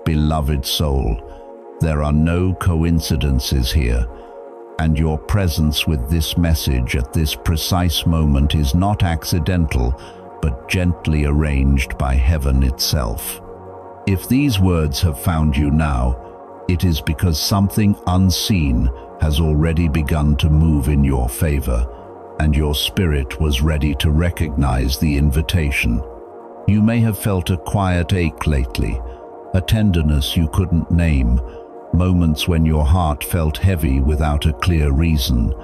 beloved soul, there are no coincidences here, and your presence with this message at this precise moment is not accidental, but gently arranged by heaven itself. If these words have found you now, it is because something unseen has already begun to move in your favor, and your spirit was ready to recognize the invitation. You may have felt a quiet ache lately, a tenderness you couldn't name, moments when your heart felt heavy without a clear reason.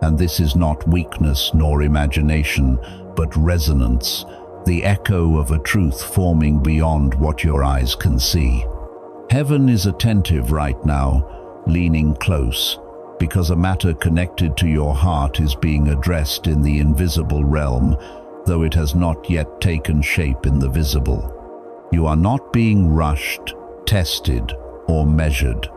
And this is not weakness nor imagination, but resonance, the echo of a truth forming beyond what your eyes can see. Heaven is attentive right now, leaning close, because a matter connected to your heart is being addressed in the invisible realm, though it has not yet taken shape in the visible. You are not being rushed, tested, or measured.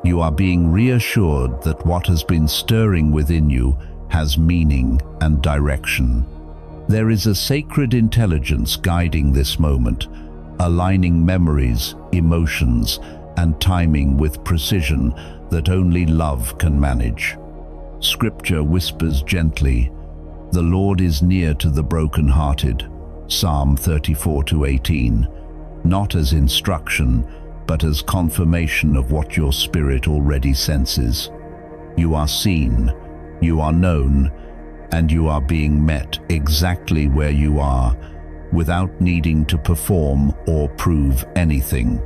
You are being reassured that what has been stirring within you has meaning and direction. There is a sacred intelligence guiding this moment, aligning memories, emotions, and timing with precision that only love can manage. Scripture whispers gently, "The Lord is near to the brokenhearted," Psalm 34:18, not as instruction, but as confirmation of what your spirit already senses. You are seen, you are known, and you are being met exactly where you are, without needing to perform or prove anything.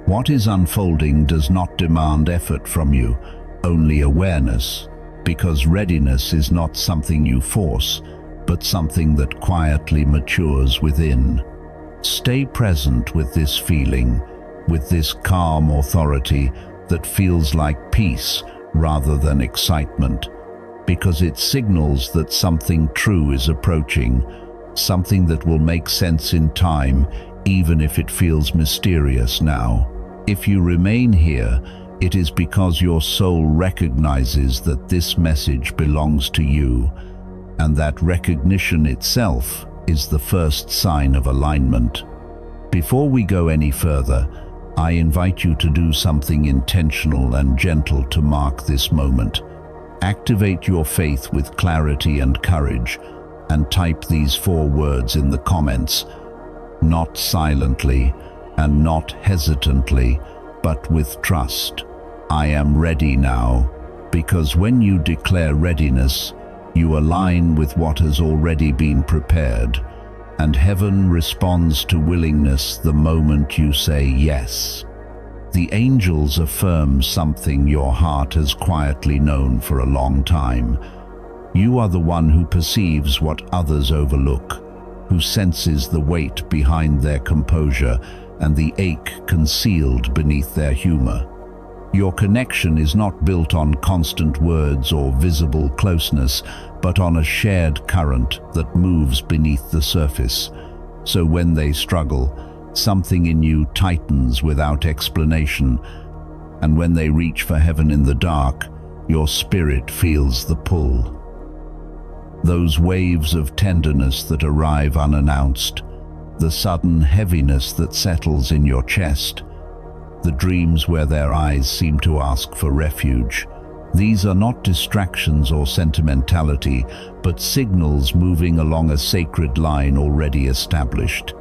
What is unfolding does not demand effort from you, only awareness, because readiness is not something you force, but something that quietly matures within. Stay present with this feeling, with this calm authority that feels like peace rather than excitement, because it signals that something true is approaching, something that will make sense in time, even if it feels mysterious now. If you remain here, it is because your soul recognizes that this message belongs to you, and that recognition itself is the first sign of alignment. Before we go any further, I invite you to do something intentional and gentle to mark this moment. Activate your faith with clarity and courage, and type these 4 words in the comments, not silently and not hesitantly, but with trust. I am ready now, because when you declare readiness, you align with what has already been prepared, and heaven responds to willingness the moment you say yes. The angels affirm something your heart has quietly known for a long time. You are the one who perceives what others overlook, who senses the weight behind their composure and the ache concealed beneath their humor. Your connection is not built on constant words or visible closeness, but on a shared current that moves beneath the surface. So when they struggle, something in you tightens without explanation, and when they reach for heaven in the dark, your spirit feels the pull. Those waves of tenderness that arrive unannounced, the sudden heaviness that settles in your chest, the dreams where their eyes seem to ask for refuge. These are not distractions or sentimentality, but signals moving along a sacred line already established.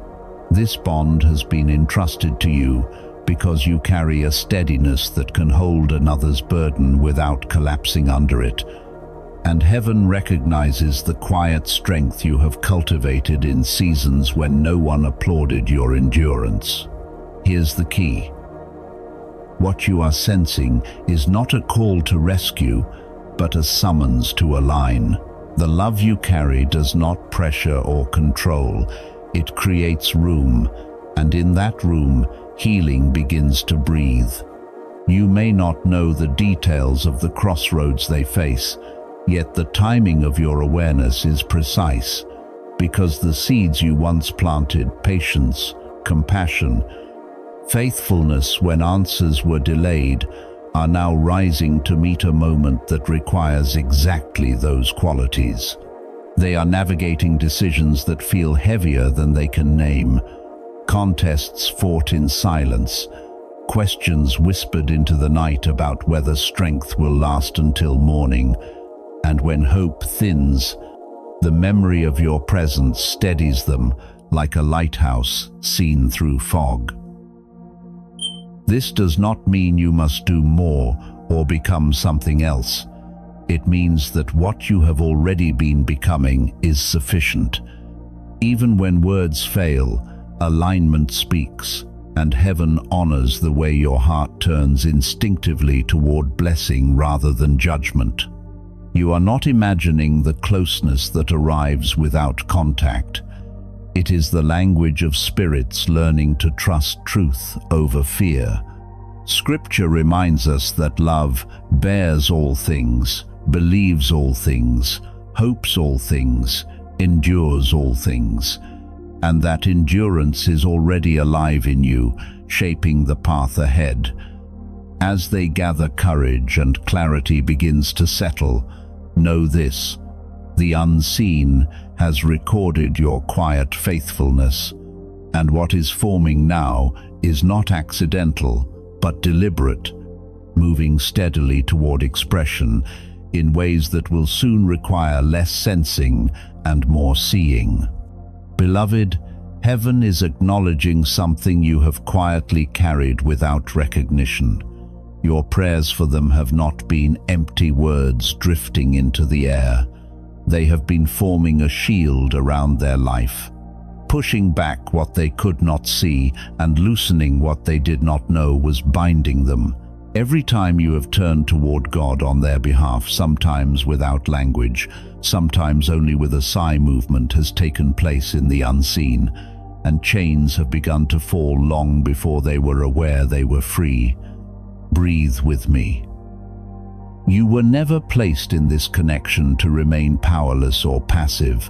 This bond has been entrusted to you because you carry a steadiness that can hold another's burden without collapsing under it. And heaven recognizes the quiet strength you have cultivated in seasons when no one applauded your endurance. Here's the key. What you are sensing is not a call to rescue, but a summons to align. The love you carry does not pressure or control. It creates room, and in that room, healing begins to breathe. You may not know the details of the crossroads they face, yet the timing of your awareness is precise, because the seeds you once planted, patience, compassion, faithfulness when answers were delayed, are now rising to meet a moment that requires exactly those qualities. They are navigating decisions that feel heavier than they can name, contests fought in silence, questions whispered into the night about whether strength will last until morning, and when hope thins, the memory of your presence steadies them like a lighthouse seen through fog. This does not mean you must do more or become something else. It means that what you have already been becoming is sufficient. Even when words fail, alignment speaks, and heaven honors the way your heart turns instinctively toward blessing rather than judgment. You are not imagining the closeness that arrives without contact. It is the language of spirits learning to trust truth over fear. Scripture reminds us that love bears all things, believes all things, hopes all things, endures all things, and that endurance is already alive in you, shaping the path ahead. As they gather courage and clarity begins to settle, know this: the unseen has recorded your quiet faithfulness, and what is forming now is not accidental, but deliberate, moving steadily toward expression in ways that will soon require less sensing and more seeing. Beloved, heaven is acknowledging something you have quietly carried without recognition. Your prayers for them have not been empty words drifting into the air. They have been forming a shield around their life, pushing back what they could not see and loosening what they did not know was binding them. Every time you have turned toward God on their behalf, sometimes without language, sometimes only with a sigh, movement has taken place in the unseen, and chains have begun to fall long before they were aware they were free. Breathe with me. You were never placed in this connection to remain powerless or passive,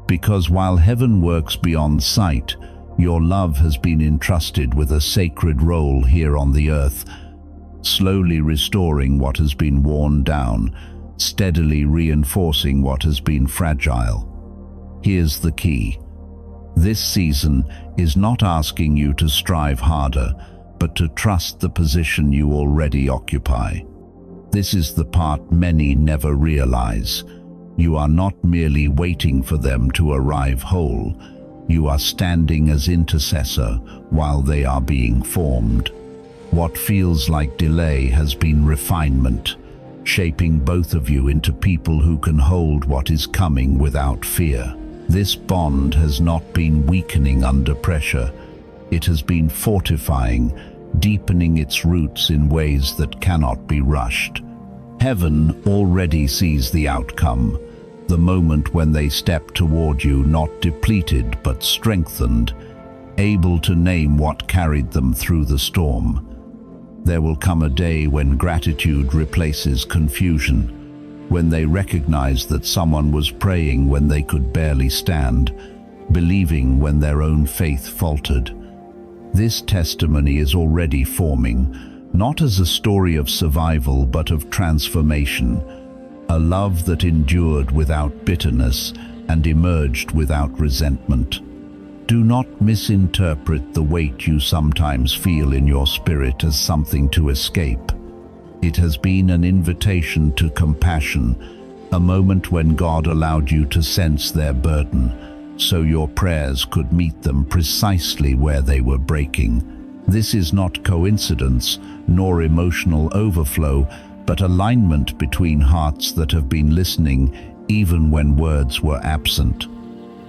because while heaven works beyond sight, your love has been entrusted with a sacred role here on the earth, slowly restoring what has been worn down, steadily reinforcing what has been fragile. Here's the key. This season is not asking you to strive harder, but to trust the position you already occupy. This is the part many never realize. You are not merely waiting for them to arrive whole. You are standing as intercessor while they are being formed. What feels like delay has been refinement, shaping both of you into people who can hold what is coming without fear. This bond has not been weakening under pressure. It has been fortifying, deepening its roots in ways that cannot be rushed. Heaven already sees the outcome, the moment when they step toward you not depleted but strengthened, able to name what carried them through the storm. There will come a day when gratitude replaces confusion, when they recognize that someone was praying when they could barely stand, believing when their own faith faltered. This testimony is already forming, not as a story of survival but of transformation, a love that endured without bitterness and emerged without resentment. Do not misinterpret the weight you sometimes feel in your spirit as something to escape. It has been an invitation to compassion, a moment when God allowed you to sense their burden, so your prayers could meet them precisely where they were breaking. This is not coincidence, nor emotional overflow, but alignment between hearts that have been listening even when words were absent.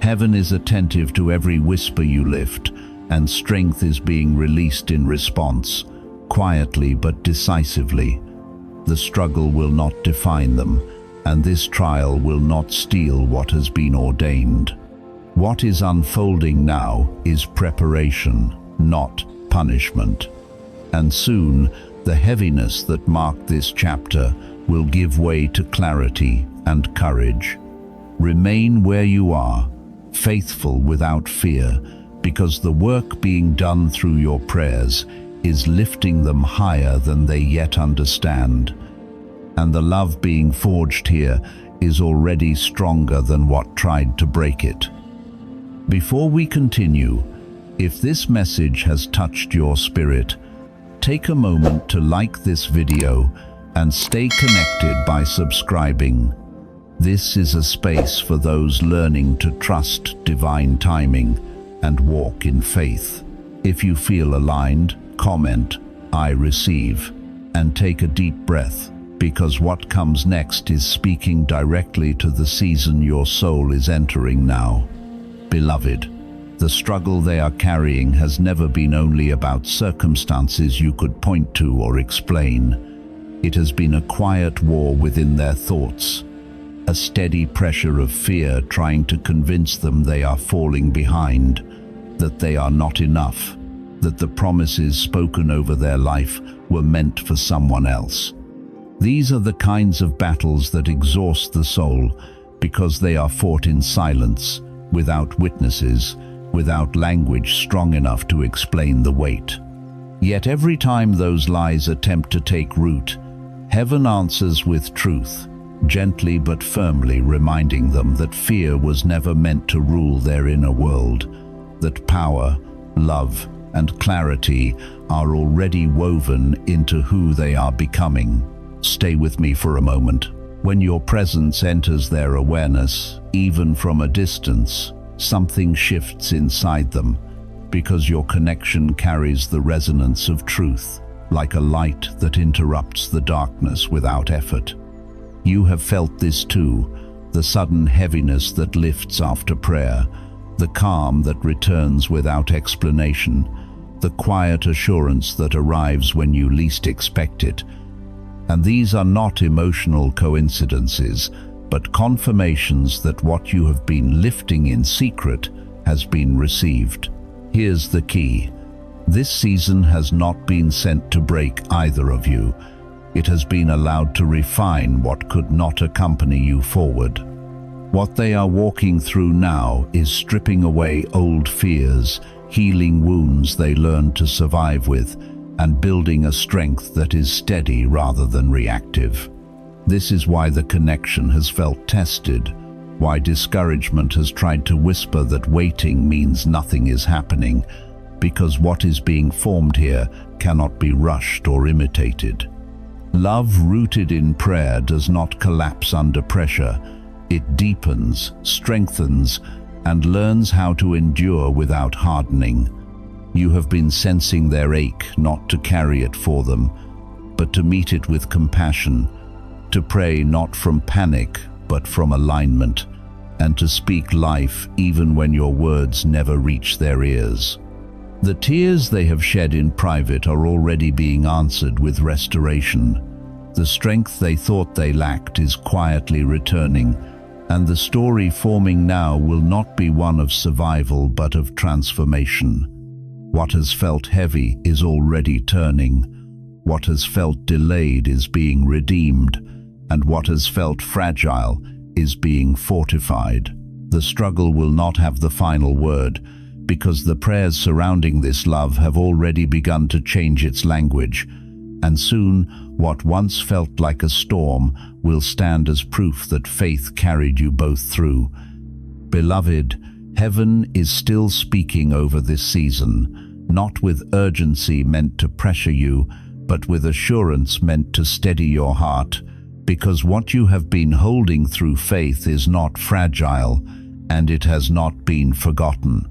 Heaven is attentive to every whisper you lift, and strength is being released in response, quietly but decisively. The struggle will not define them, and this trial will not steal what has been ordained. What is unfolding now is preparation, not punishment. And soon, the heaviness that marked this chapter will give way to clarity and courage. Remain where you are, faithful without fear, because the work being done through your prayers is lifting them higher than they yet understand. And the love being forged here is already stronger than what tried to break it. Before we continue, if this message has touched your spirit, Take a moment to like this video and stay connected by subscribing. This is a space for those learning to trust divine timing and walk in faith. If you feel aligned, comment, "I receive," and take a deep breath, because what comes next is speaking directly to the season your soul is entering now. Beloved, the struggle they are carrying has never been only about circumstances you could point to or explain. It has been a quiet war within their thoughts, a steady pressure of fear trying to convince them they are falling behind, that they are not enough, that the promises spoken over their life were meant for someone else. These are the kinds of battles that exhaust the soul because they are fought in silence, without witnesses, without language strong enough to explain the weight. Yet every time those lies attempt to take root, heaven answers with truth, gently but firmly reminding them that fear was never meant to rule their inner world, that power, love, and clarity are already woven into who they are becoming. Stay with me for a moment. When your presence enters their awareness, even from a distance, something shifts inside them, because your connection carries the resonance of truth, like a light that interrupts the darkness without effort. You have felt this too, the sudden heaviness that lifts after prayer, the calm that returns without explanation, the quiet assurance that arrives when you least expect it. And these are not emotional coincidences, but confirmations that what you have been lifting in secret has been received. Here's the key. This season has not been sent to break either of you. It has been allowed to refine what could not accompany you forward. What they are walking through now is stripping away old fears, healing wounds they learned to survive with, and building a strength that is steady rather than reactive. This is why the connection has felt tested, why discouragement has tried to whisper that waiting means nothing is happening, because what is being formed here cannot be rushed or imitated. Love rooted in prayer does not collapse under pressure. It deepens, strengthens, and learns how to endure without hardening. You have been sensing their ache, not to carry it for them, but to meet it with compassion, to pray not from panic, but from alignment, and to speak life even when your words never reach their ears. The tears they have shed in private are already being answered with restoration. The strength they thought they lacked is quietly returning, and the story forming now will not be one of survival but of transformation. What has felt heavy is already turning. What has felt delayed is being redeemed, and what has felt fragile is being fortified. The struggle will not have the final word, because the prayers surrounding this love have already begun to change its language, and soon what once felt like a storm will stand as proof that faith carried you both through. Beloved, heaven is still speaking over this season, not with urgency meant to pressure you, but with assurance meant to steady your heart, because what you have been holding through faith is not fragile, and it has not been forgotten.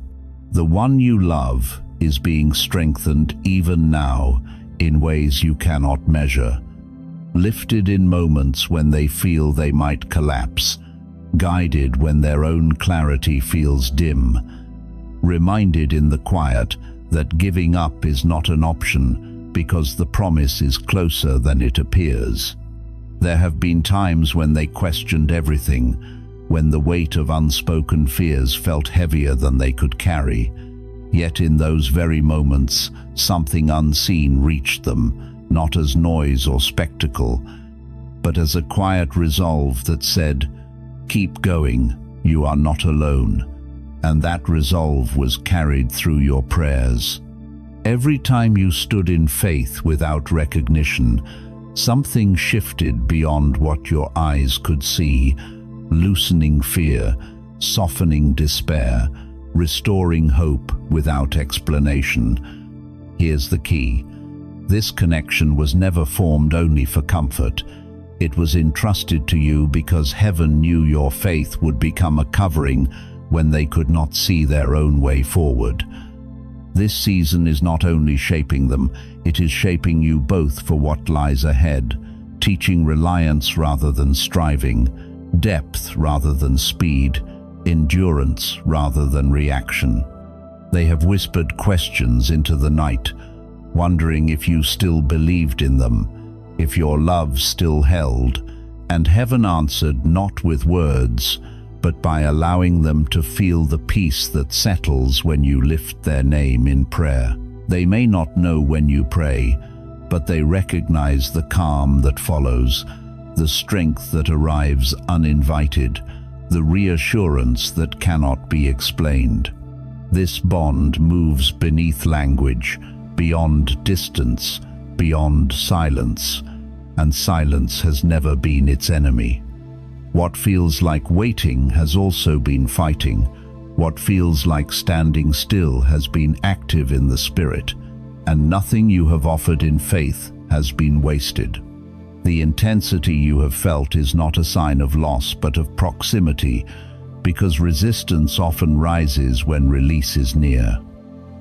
The one you love is being strengthened even now in ways you cannot measure, lifted in moments when they feel they might collapse, guided when their own clarity feels dim, reminded in the quiet that giving up is not an option because the promise is closer than it appears. There have been times when they questioned everything, when the weight of unspoken fears felt heavier than they could carry. Yet in those very moments, something unseen reached them, not as noise or spectacle, but as a quiet resolve that said, "Keep going, you are not alone." And that resolve was carried through your prayers. Every time you stood in faith without recognition, something shifted beyond what your eyes could see, loosening fear, softening despair, restoring hope without explanation. Here's the key. This connection was never formed only for comfort. It was entrusted to you because heaven knew your faith would become a covering when they could not see their own way forward. This season is not only shaping them, it is shaping you both for what lies ahead, teaching reliance rather than striving, depth rather than speed, endurance rather than reaction. They have whispered questions into the night, wondering if you still believed in them, if your love still held, and heaven answered not with words, but by allowing them to feel the peace that settles when you lift their name in prayer. They may not know when you pray, but they recognize the calm that follows, the strength that arrives uninvited, the reassurance that cannot be explained. This bond moves beneath language, beyond distance, beyond silence, and silence has never been its enemy. What feels like waiting has also been fighting. What feels like standing still has been active in the spirit, and nothing you have offered in faith has been wasted. The intensity you have felt is not a sign of loss but of proximity, because resistance often rises when release is near.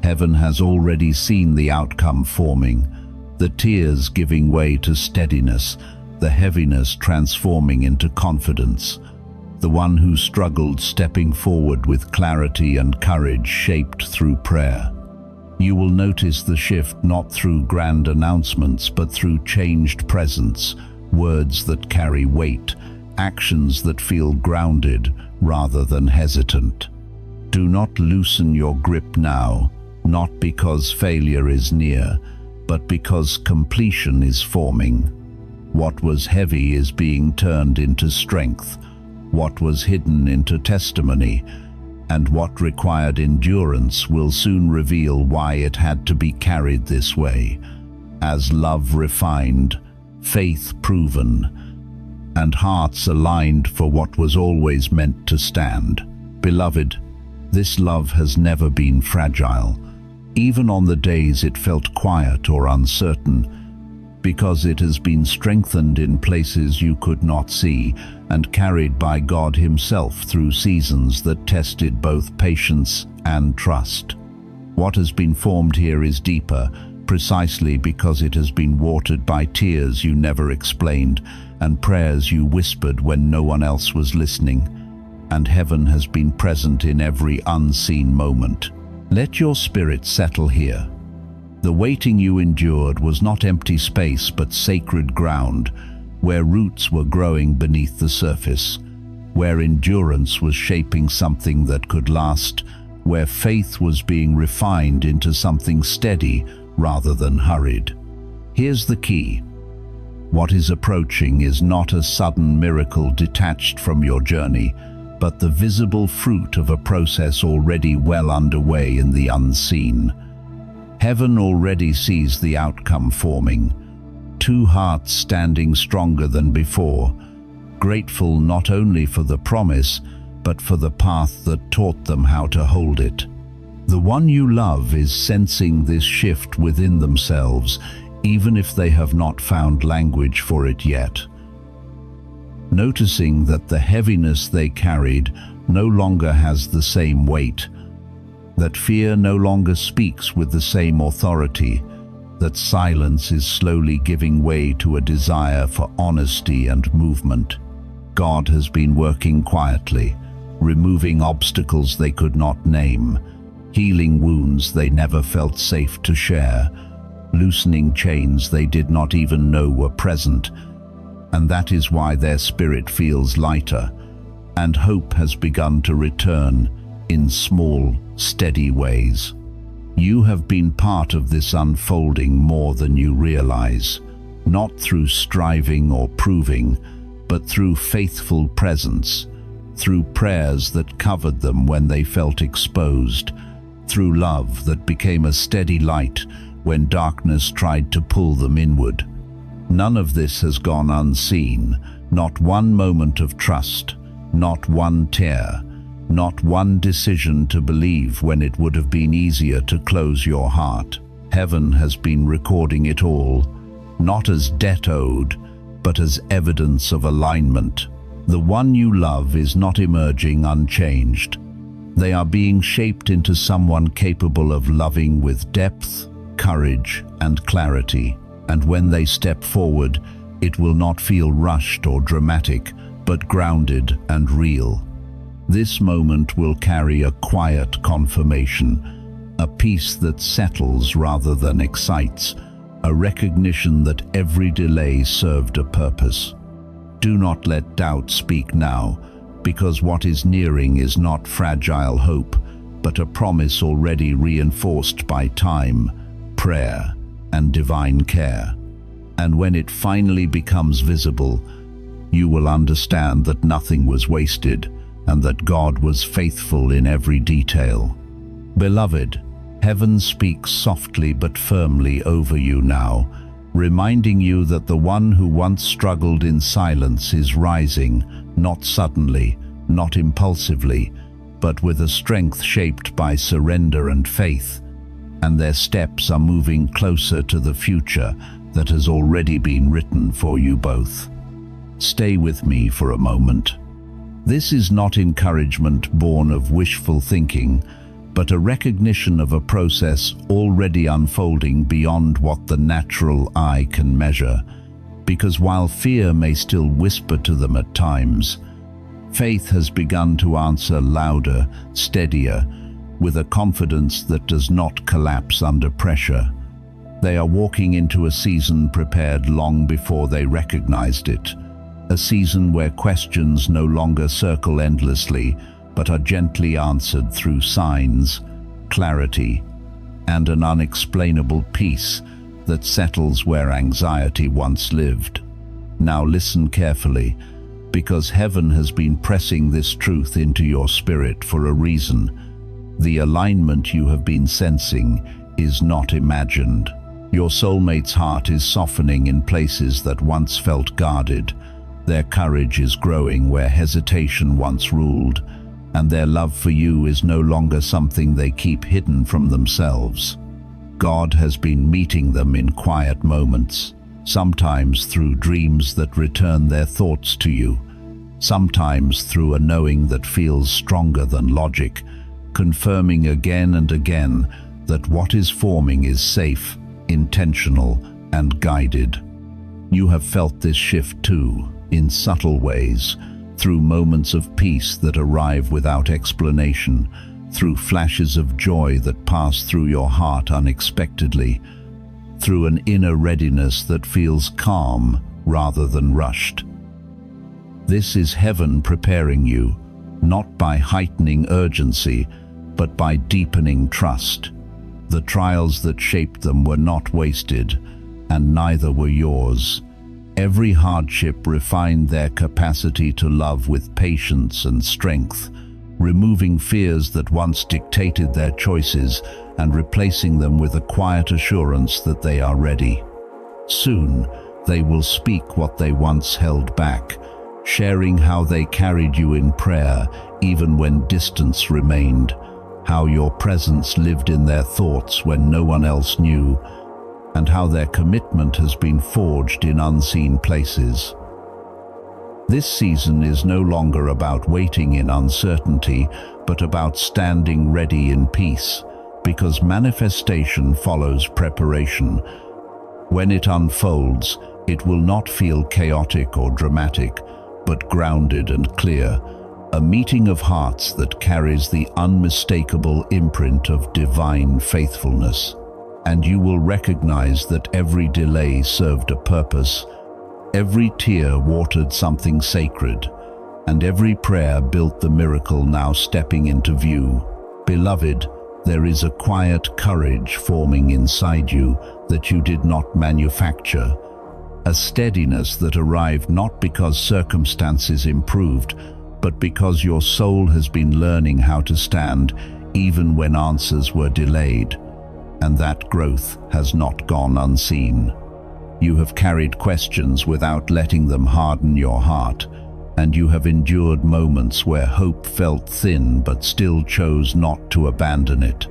Heaven has already seen the outcome forming, the tears giving way to steadiness, the heaviness transforming into confidence, the one who struggled stepping forward with clarity and courage shaped through prayer. You will notice the shift not through grand announcements but through changed presence, words that carry weight, actions that feel grounded rather than hesitant. Do not loosen your grip now, not because failure is near, but because completion is forming. What was heavy is being turned into strength, what was hidden into testimony, and what required endurance will soon reveal why it had to be carried this way, as love refined, faith proven, and hearts aligned for what was always meant to stand. Beloved, this love has never been fragile, even on the days it felt quiet or uncertain, because it has been strengthened in places you could not see and carried by God Himself through seasons that tested both patience and trust. What has been formed here is deeper, precisely because it has been watered by tears you never explained and prayers you whispered when no one else was listening, and heaven has been present in every unseen moment. Let your spirit settle here. The waiting you endured was not empty space but sacred ground, where roots were growing beneath the surface, where endurance was shaping something that could last, where faith was being refined into something steady rather than hurried. Here's the key. What is approaching is not a sudden miracle detached from your journey, but the visible fruit of a process already well underway in the unseen. Heaven already sees the outcome forming, two hearts standing stronger than before, grateful not only for the promise, but for the path that taught them how to hold it. The one you love is sensing this shift within themselves, even if they have not found language for it yet. Noticing that the heaviness they carried no longer has the same weight, that fear no longer speaks with the same authority, that silence is slowly giving way to a desire for honesty and movement. God has been working quietly, removing obstacles they could not name, healing wounds they never felt safe to share, loosening chains they did not even know were present, and that is why their spirit feels lighter, and hope has begun to return in small, steady ways. You have been part of this unfolding more than you realize, not through striving or proving, but through faithful presence, through prayers that covered them when they felt exposed, through love that became a steady light when darkness tried to pull them inward. None of this has gone unseen, not one moment of trust, not one tear, not one decision to believe when it would have been easier to close your heart. Heaven has been recording it all, not as debt owed, but as evidence of alignment. The one you love is not emerging unchanged. They are being shaped into someone capable of loving with depth, courage, and clarity. And when they step forward, it will not feel rushed or dramatic, but grounded and real. This moment will carry a quiet confirmation, a peace that settles rather than excites, a recognition that every delay served a purpose. Do not let doubt speak now, because what is nearing is not fragile hope, but a promise already reinforced by time, prayer, and divine care. And when it finally becomes visible, you will understand that nothing was wasted and that God was faithful in every detail. Beloved, heaven speaks softly but firmly over you now, reminding you that the one who once struggled in silence is rising, not suddenly, not impulsively, but with a strength shaped by surrender and faith, and their steps are moving closer to the future that has already been written for you both. Stay with me for a moment. This is not encouragement born of wishful thinking, but a recognition of a process already unfolding beyond what the natural eye can measure. Because while fear may still whisper to them at times, faith has begun to answer louder, steadier, with a confidence that does not collapse under pressure. They are walking into a season prepared long before they recognized it, a season where questions no longer circle endlessly, but are gently answered through signs, clarity, and an unexplainable peace that settles where anxiety once lived. Now listen carefully, because heaven has been pressing this truth into your spirit for a reason. The alignment you have been sensing is not imagined. Your soulmate's heart is softening in places that once felt guarded. Their courage is growing where hesitation once ruled, and their love for you is no longer something they keep hidden from themselves. God has been meeting them in quiet moments, sometimes through dreams that return their thoughts to you, sometimes through a knowing that feels stronger than logic, confirming again and again that what is forming is safe, intentional, and guided. You have felt this shift too, in subtle ways, through moments of peace that arrive without explanation, through flashes of joy that pass through your heart unexpectedly, through an inner readiness that feels calm rather than rushed. This is heaven preparing you, not by heightening urgency, but by deepening trust. The trials that shaped them were not wasted, and neither were yours. Every hardship refined their capacity to love with patience and strength, removing fears that once dictated their choices and replacing them with a quiet assurance that they are ready. Soon, they will speak what they once held back, sharing how they carried you in prayer even when distance remained, how your presence lived in their thoughts when no one else knew, and how their commitment has been forged in unseen places. This season is no longer about waiting in uncertainty, but about standing ready in peace, because manifestation follows preparation. When it unfolds, it will not feel chaotic or dramatic, but grounded and clear, a meeting of hearts that carries the unmistakable imprint of divine faithfulness. And you will recognize that every delay served a purpose, every tear watered something sacred, and every prayer built the miracle now stepping into view. Beloved, there is a quiet courage forming inside you that you did not manufacture, a steadiness that arrived not because circumstances improved, but because your soul has been learning how to stand even when answers were delayed. And that growth has not gone unseen. You have carried questions without letting them harden your heart, and you have endured moments where hope felt thin but still chose not to abandon it.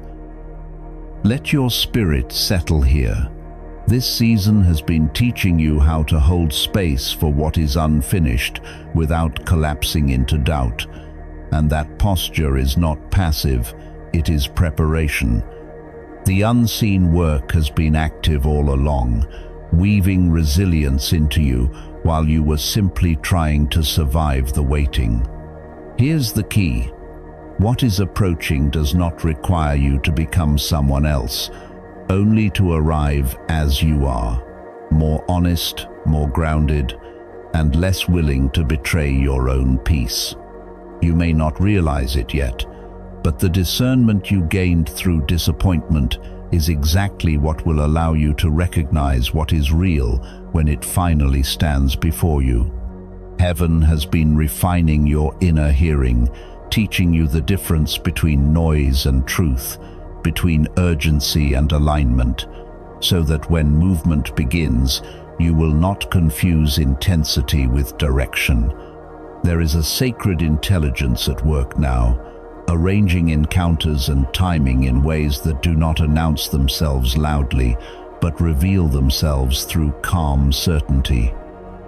Let your spirit settle here. This season has been teaching you how to hold space for what is unfinished without collapsing into doubt. And that posture is not passive, it is preparation. The unseen work has been active all along, weaving resilience into you while you were simply trying to survive the waiting. Here's the key. What is approaching does not require you to become someone else, only to arrive as you are, more honest, more grounded, and less willing to betray your own peace. You may not realize it yet, but the discernment you gained through disappointment is exactly what will allow you to recognize what is real when it finally stands before you. Heaven has been refining your inner hearing, teaching you the difference between noise and truth, between urgency and alignment, so that when movement begins, you will not confuse intensity with direction. There is a sacred intelligence at work now, arranging encounters and timing in ways that do not announce themselves loudly, but reveal themselves through calm certainty.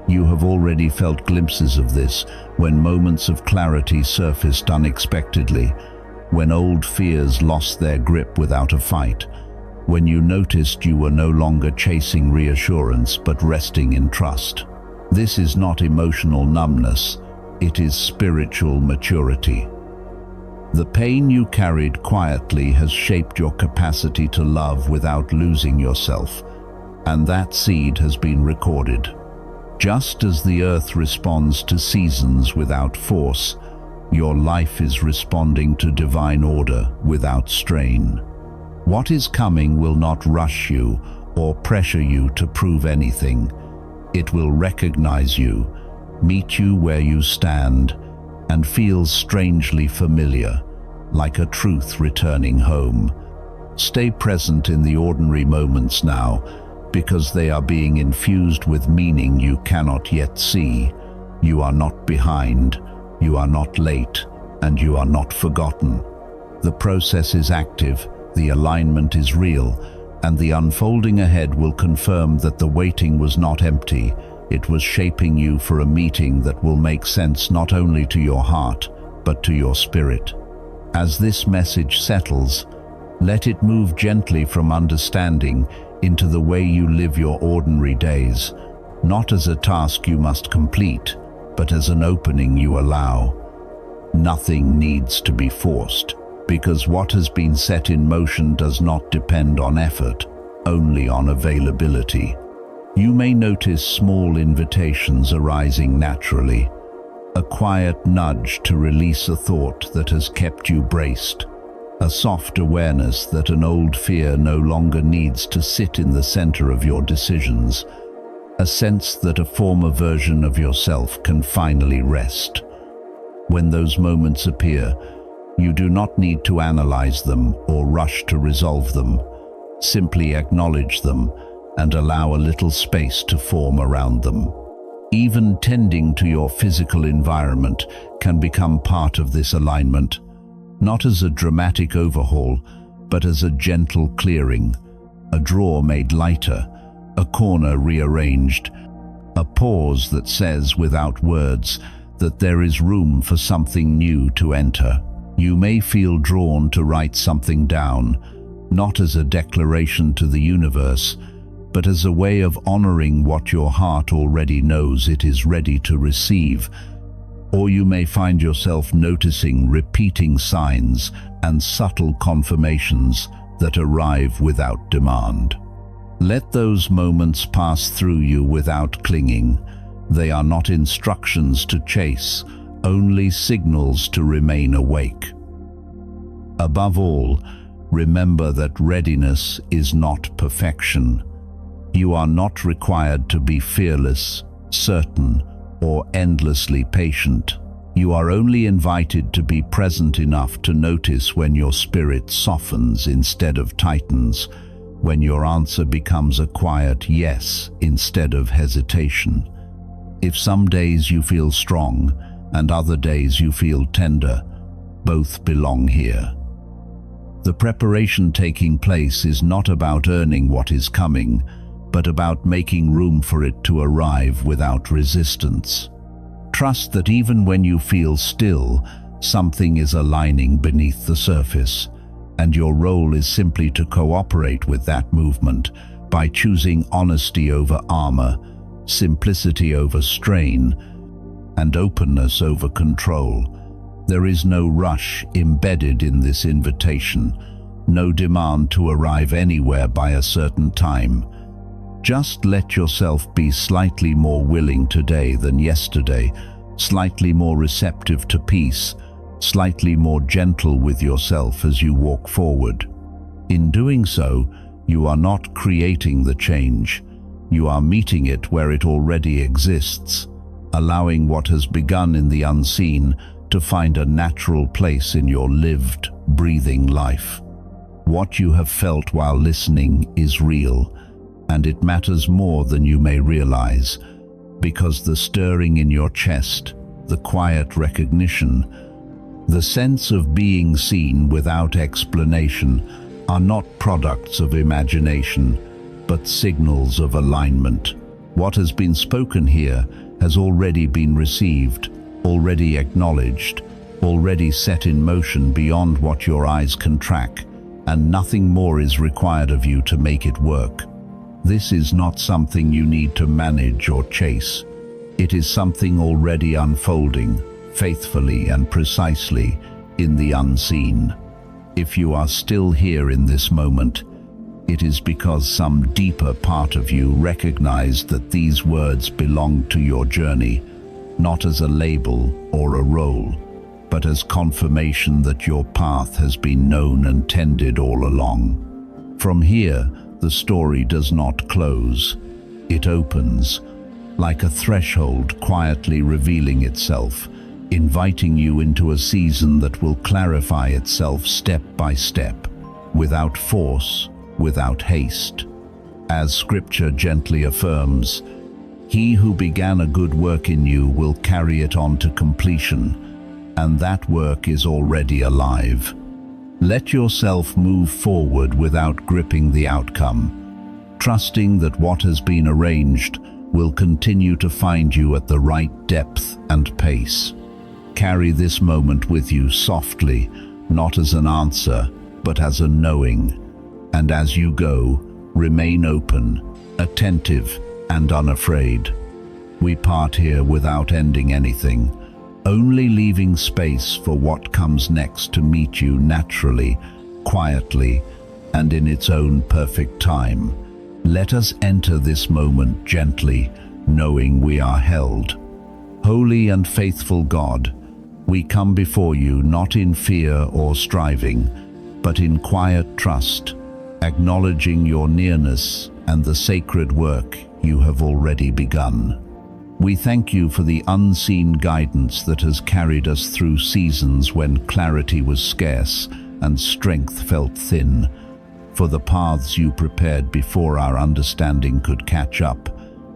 You have already felt glimpses of this when moments of clarity surfaced unexpectedly, when old fears lost their grip without a fight, when you noticed you were no longer chasing reassurance but resting in trust. This is not emotional numbness, it is spiritual maturity. The pain you carried quietly has shaped your capacity to love without losing yourself, and that seed has been recorded. Just as the earth responds to seasons without force, your life is responding to divine order without strain. What is coming will not rush you or pressure you to prove anything. It will recognize you, meet you where you stand, and feels strangely familiar, like a truth returning home. Stay present in the ordinary moments now, because they are being infused with meaning you cannot yet see. You are not behind, you are not late, and you are not forgotten. The process is active, the alignment is real, and the unfolding ahead will confirm that the waiting was not empty. It was shaping you for a meeting that will make sense not only to your heart, but to your spirit. As this message settles, let it move gently from understanding into the way you live your ordinary days, not as a task you must complete, but as an opening you allow. Nothing needs to be forced, because what has been set in motion does not depend on effort, only on availability. You may notice small invitations arising naturally, a quiet nudge to release a thought that has kept you braced, a soft awareness that an old fear no longer needs to sit in the center of your decisions, a sense that a former version of yourself can finally rest. When those moments appear, you do not need to analyze them or rush to resolve them. Simply acknowledge them and allow a little space to form around them. Even tending to your physical environment can become part of this alignment, not as a dramatic overhaul, but as a gentle clearing, a drawer made lighter, a corner rearranged, a pause that says without words that there is room for something new to enter. You may feel drawn to write something down, not as a declaration to the universe, but as a way of honoring what your heart already knows it is ready to receive. Or you may find yourself noticing repeating signs and subtle confirmations that arrive without demand. Let those moments pass through you without clinging. They are not instructions to chase, only signals to remain awake. Above all, remember that readiness is not perfection. You are not required to be fearless, certain, or endlessly patient. You are only invited to be present enough to notice when your spirit softens instead of tightens, when your answer becomes a quiet yes instead of hesitation. If some days you feel strong and other days you feel tender, both belong here. The preparation taking place is not about earning what is coming, but about making room for it to arrive without resistance. Trust that even when you feel still, something is aligning beneath the surface, and your role is simply to cooperate with that movement by choosing honesty over armor, simplicity over strain, and openness over control. There is no rush embedded in this invitation, no demand to arrive anywhere by a certain time. Just let yourself be slightly more willing today than yesterday, slightly more receptive to peace, slightly more gentle with yourself as you walk forward. In doing so, you are not creating the change. You are meeting it where it already exists, allowing what has begun in the unseen to find a natural place in your lived, breathing life. What you have felt while listening is real, and it matters more than you may realize, because the stirring in your chest, the quiet recognition, the sense of being seen without explanation are not products of imagination, but signals of alignment. What has been spoken here has already been received, already acknowledged, already set in motion beyond what your eyes can track, and nothing more is required of you to make it work. This is not something you need to manage or chase. It is something already unfolding, faithfully and precisely, in the unseen. If you are still here in this moment, it is because some deeper part of you recognized that these words belong to your journey, not as a label or a role, but as confirmation that your path has been known and tended all along. From here, the story does not close. It opens, like a threshold quietly revealing itself, inviting you into a season that will clarify itself step by step, without force, without haste. As Scripture gently affirms, "He who began a good work in you will carry it on to completion," and that work is already alive. Let yourself move forward without gripping the outcome, trusting that what has been arranged will continue to find you at the right depth and pace. Carry this moment with you softly, not as an answer, but as a knowing. And as you go, remain open, attentive, and unafraid. We part here without ending anything, only leaving space for what comes next to meet you naturally, quietly, and in its own perfect time. Let us enter this moment gently, knowing we are held. Holy and faithful God, we come before you not in fear or striving, but in quiet trust, acknowledging your nearness and the sacred work you have already begun. We thank you for the unseen guidance that has carried us through seasons when clarity was scarce and strength felt thin, for the paths you prepared before our understanding could catch up,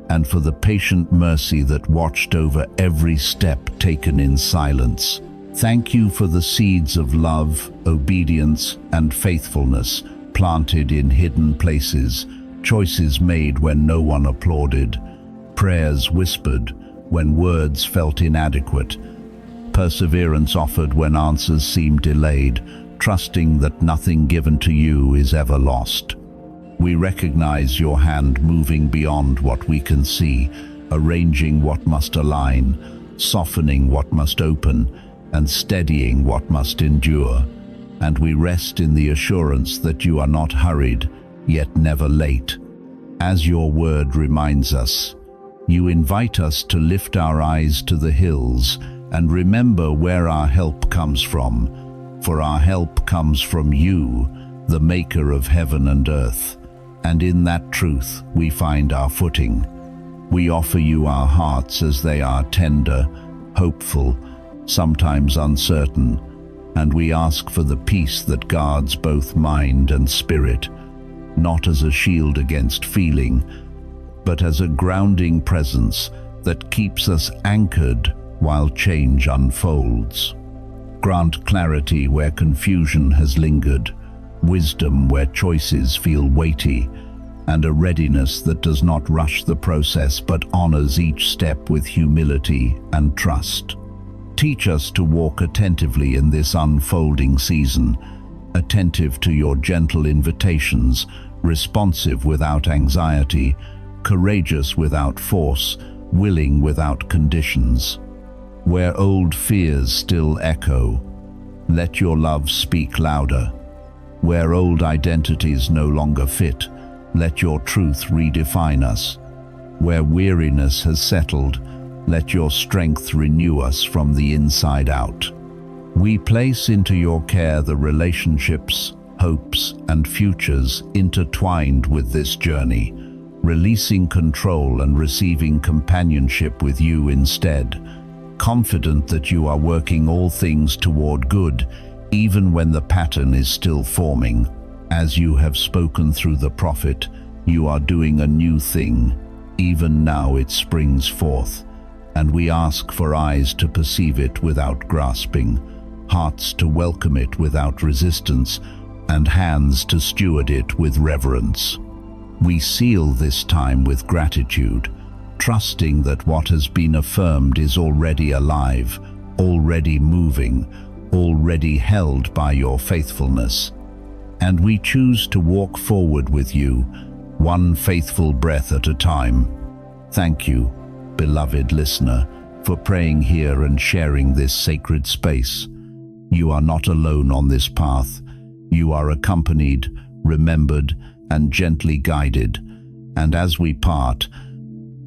and for the patient mercy that watched over every step taken in silence. Thank you for the seeds of love, obedience, and faithfulness planted in hidden places, choices made when no one applauded, prayers whispered when words felt inadequate, perseverance offered when answers seemed delayed, trusting that nothing given to you is ever lost. We recognize your hand moving beyond what we can see, arranging what must align, softening what must open, and steadying what must endure. And we rest in the assurance that you are not hurried, yet never late. As your word reminds us, you invite us to lift our eyes to the hills and remember where our help comes from. For our help comes from you, the maker of heaven and earth. And in that truth we find our footing. We offer you our hearts as they are tender, hopeful, sometimes uncertain, and we ask for the peace that guards both mind and spirit, not as a shield against feeling, but as a grounding presence that keeps us anchored while change unfolds. Grant clarity where confusion has lingered, wisdom where choices feel weighty, and a readiness that does not rush the process but honors each step with humility and trust. Teach us to walk attentively in this unfolding season, attentive to your gentle invitations, responsive without anxiety, courageous without force, willing without conditions. Where old fears still echo, let your love speak louder. Where old identities no longer fit, let your truth redefine us. Where weariness has settled, let your strength renew us from the inside out. We place into your care the relationships, hopes, and futures intertwined with this journey, releasing control and receiving companionship with you instead, confident that you are working all things toward good, even when the pattern is still forming. As you have spoken through the prophet, you are doing a new thing. Even now it springs forth, and we ask for eyes to perceive it without grasping, hearts to welcome it without resistance, and hands to steward it with reverence. We seal this time with gratitude, trusting that what has been affirmed is already alive, already moving, already held by your faithfulness. And we choose to walk forward with you, one faithful breath at a time. Thank you, beloved listener, for praying here and sharing this sacred space. You are not alone on this path. You are accompanied, remembered, and gently guided. And as we part,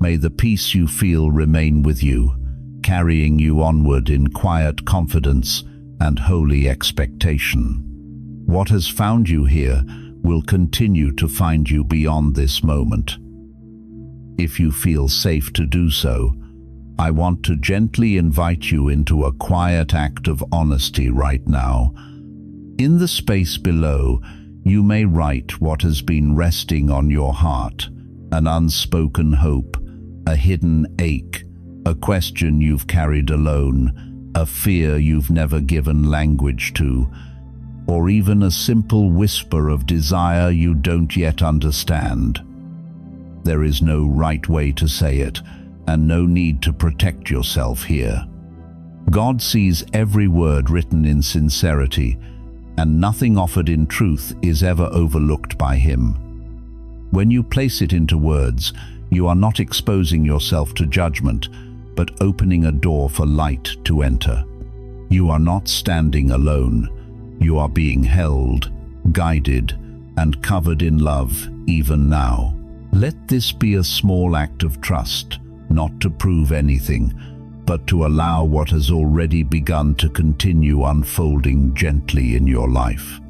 may the peace you feel remain with you, carrying you onward in quiet confidence and holy expectation. What has found you here will continue to find you beyond this moment. If you feel safe to do so, I want to gently invite you into a quiet act of honesty right now. In the space below, you may write what has been resting on your heart, an unspoken hope, a hidden ache, a question you've carried alone, a fear you've never given language to, or even a simple whisper of desire you don't yet understand. There is no right way to say it, and no need to protect yourself here. God sees every word written in sincerity, and nothing offered in truth is ever overlooked by Him. When you place it into words, you are not exposing yourself to judgment, but opening a door for light to enter. You are not standing alone. You are being held, guided, and covered in love even now. Let this be a small act of trust, not to prove anything, but to allow what has already begun to continue unfolding gently in your life.